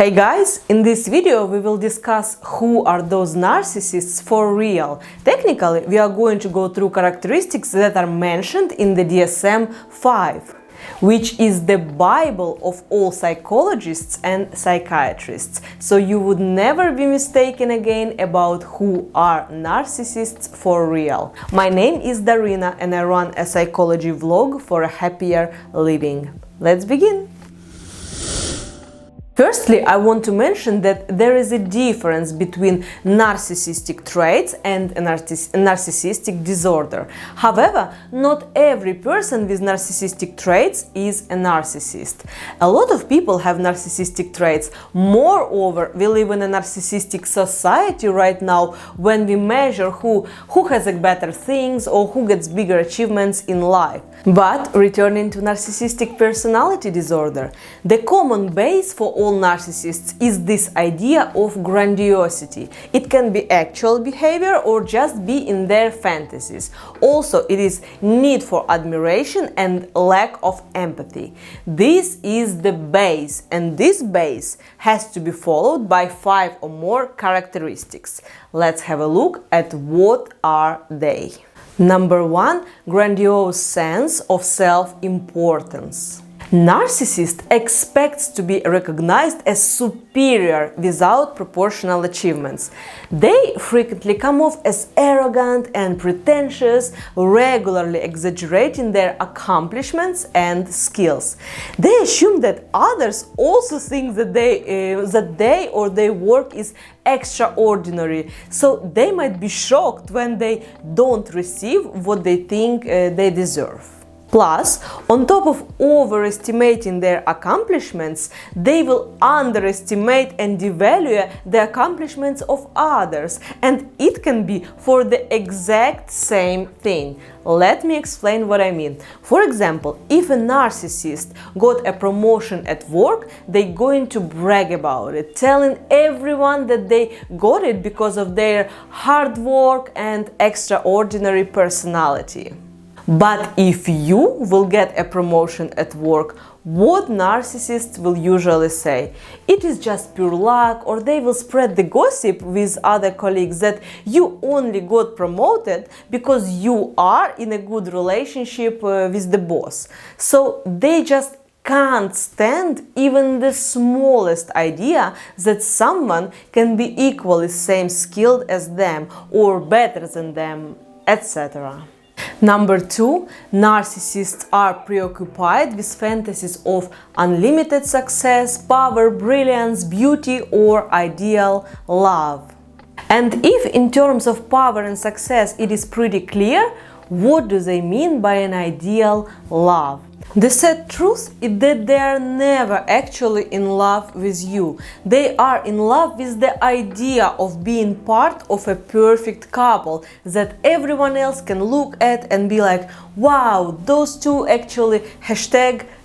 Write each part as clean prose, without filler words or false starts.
Hey guys, in this video we will discuss who are those narcissists for real. Technically, we are going to go through characteristics that are mentioned in the DSM-5, which is the Bible of all psychologists and psychiatrists. So you would never be mistaken again about who are narcissists for real. My name is Darina and I run a psychology vlog for a happier living. Let's begin. Firstly, I want to mention that there is a difference between narcissistic traits and a narcissistic disorder. However, not every person with narcissistic traits is a narcissist. A lot of people have narcissistic traits. Moreover, we live in a narcissistic society right now when we measure who has better things or who gets bigger achievements in life. But returning to narcissistic personality disorder, the common base for all narcissists is this idea of grandiosity. It can be actual behavior or just be in their fantasies. Also, it is need for admiration and lack of empathy. This is the base, and this base has to be followed by 5 or more characteristics. Let's have a look at what are they. Number 1, grandiose sense of self-importance. Narcissist expects to be recognized as superior without proportional achievements. They frequently come off as arrogant and pretentious, regularly exaggerating their accomplishments and skills. They assume that others also think that they or their work is extraordinary, so they might be shocked when they don't receive what they think they deserve. Plus, on top of overestimating their accomplishments, they will underestimate and devalue the accomplishments of others, and it can be for the exact same thing. Let me explain what I mean. For example, if a narcissist got a promotion at work, they're going to brag about it, telling everyone that they got it because of their hard work and extraordinary personality. But if you will get a promotion at work, what narcissists will usually say? It is just pure luck, or they will spread the gossip with other colleagues that you only got promoted because you are in a good relationship with the boss. So they just can't stand even the smallest idea that someone can be equally same skilled as them or better than them, etc. Number 2, narcissists are preoccupied with fantasies of unlimited success, power, brilliance, beauty, or ideal love. And if in terms of power and success it is pretty clear, what do they mean by an ideal love? The sad truth is that they are never actually in love with you. They are in love with the idea of being part of a perfect couple that everyone else can look at and be like, wow, those two actually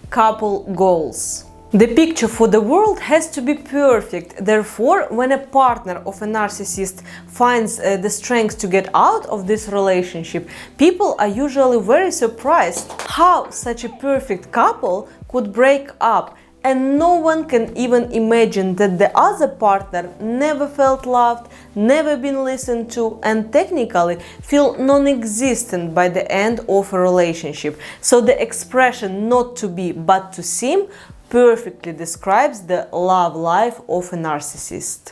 #couple goals. The picture for the world has to be perfect. Therefore, when a partner of a narcissist finds the strength to get out of this relationship, people are usually very surprised how such a perfect couple could break up. And no one can even imagine that the other partner never felt loved, never been listened to, and technically feel non-existent by the end of a relationship. So the expression not to be but to seem perfectly describes the love life of a narcissist.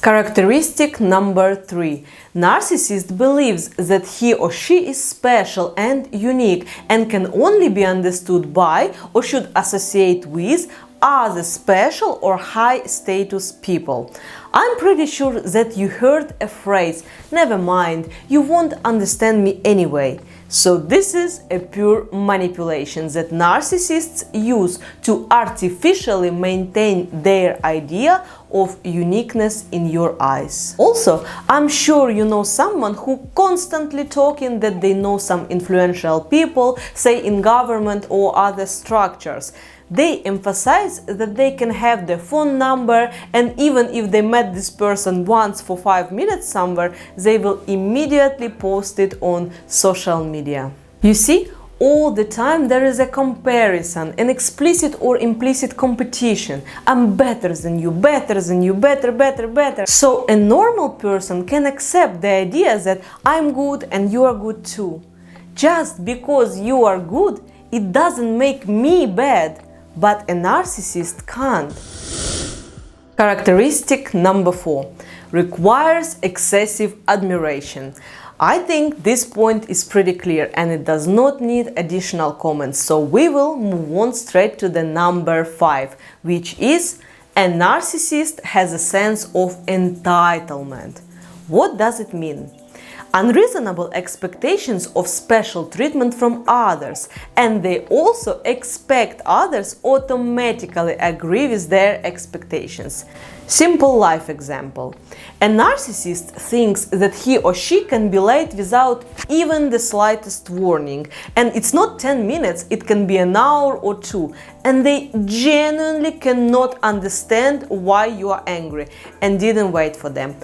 Characteristic number 3. Narcissist believes that he or she is special and unique and can only be understood by or should associate with other special or high status people. I'm pretty sure that you heard a phrase, never mind, you won't understand me anyway. So this is a pure manipulation that narcissists use to artificially maintain their idea of uniqueness in your eyes. Also, I'm sure you know someone who constantly talking that they know some influential people, say in government or other structures. They emphasize that they can have their phone number, and even if they met this person once for 5 minutes somewhere, they will immediately post it on social media. You see, all the time there is a comparison, an explicit or implicit competition. I'm better than you, better than you, better, better, better. So a normal person can accept the idea that I'm good and you are good too. Just because you are good, it doesn't make me bad, but a narcissist can't. Characteristic number 4. Requires excessive admiration. I think this point is pretty clear and it does not need additional comments, so we will move on straight to the number 5, which is a narcissist has a sense of entitlement. What does it mean? Unreasonable expectations of special treatment from others, and they also expect others automatically agree with their expectations. Simple life example. A narcissist thinks that he or she can be late without even the slightest warning, and it's not 10 minutes, it can be an hour or 2, and they genuinely cannot understand why you are angry and didn't wait for them.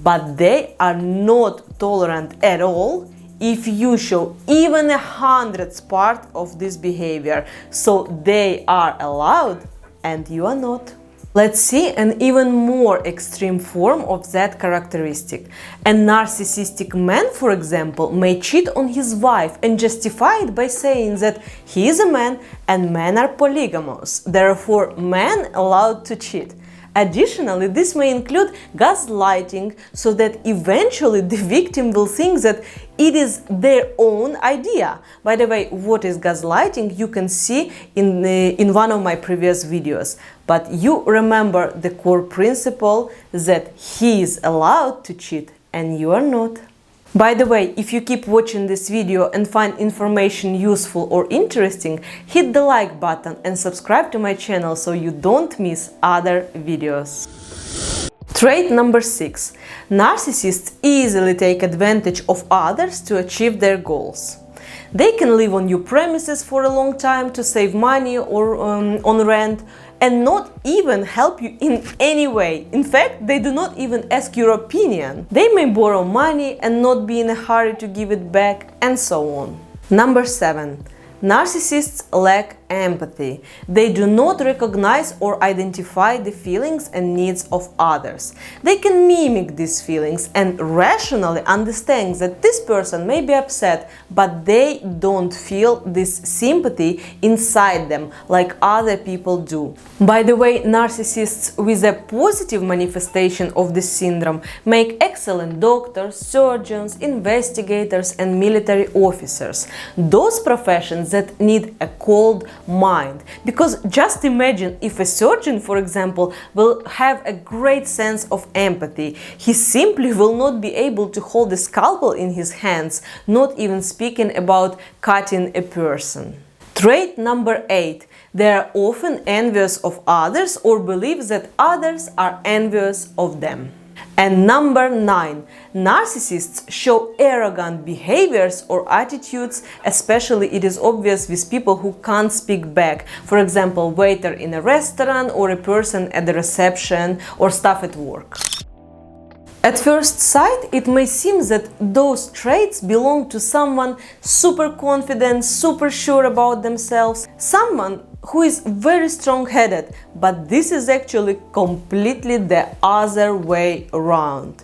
But they are not tolerant at all if you show even 100th part of this behavior, so they are allowed and you are not. Let's see an even more extreme form of that characteristic. A narcissistic man, for example, may cheat on his wife and justify it by saying that he is a man and men are polygamous, therefore men allowed to cheat. Additionally, this may include gaslighting, so that eventually the victim will think that it is their own idea. By the way, what is gaslighting you can see in one of my previous videos. But you remember the core principle that he is allowed to cheat and you are not. By the way, if you keep watching this video and find information useful or interesting, hit the like button and subscribe to my channel so you don't miss other videos. Trait number 6. Narcissists easily take advantage of others to achieve their goals. They can live on your premises for a long time to save money or on rent, and not even help you in any way. In fact, they do not even ask your opinion. They may borrow money and not be in a hurry to give it back, and so on. Number 7. Narcissists lack empathy. They do not recognize or identify the feelings and needs of others. They can mimic these feelings and rationally understand that this person may be upset, but they don't feel this sympathy inside them like other people do. By the way, narcissists with a positive manifestation of this syndrome make excellent doctors, surgeons, investigators, and military officers. Those professions that need a cold mind. Because just imagine if a surgeon, for example, will have a great sense of empathy. He simply will not be able to hold a scalpel in his hands, not even speaking about cutting a person. Trait number 8. They are often envious of others or believe that others are envious of them. And number 9. Narcissists show arrogant behaviors or attitudes, especially it is obvious with people who can't speak back. For example, waiter in a restaurant or a person at the reception or staff at work. At first sight, it may seem that those traits belong to someone super confident, super sure about themselves, someone who is very strong-headed, but this is actually completely the other way around.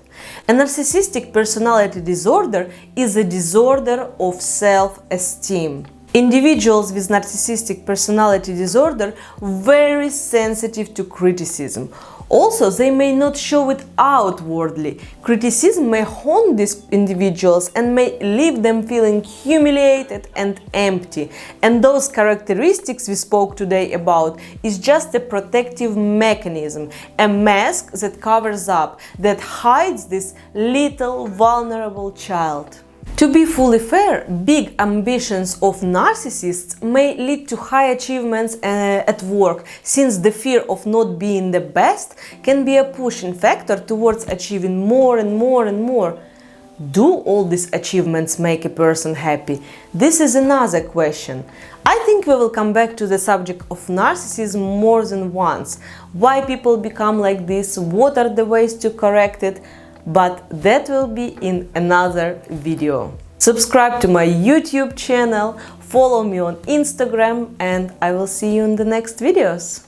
A narcissistic personality disorder is a disorder of self-esteem. Individuals with narcissistic personality disorder are very sensitive to criticism. Also, they may not show it outwardly. Criticism may haunt these individuals and may leave them feeling humiliated and empty. And those characteristics we spoke today about is just a protective mechanism, a mask that covers up, that hides this little vulnerable child. To be fully fair, big ambitions of narcissists may lead to high achievements at work, since the fear of not being the best can be a pushing factor towards achieving more and more and more. Do all these achievements make a person happy? This is another question. I think we will come back to the subject of narcissism more than once. Why people become like this? What are the ways to correct it? But that will be in another video. Subscribe to my YouTube channel, follow me on Instagram, and I will see you in the next videos.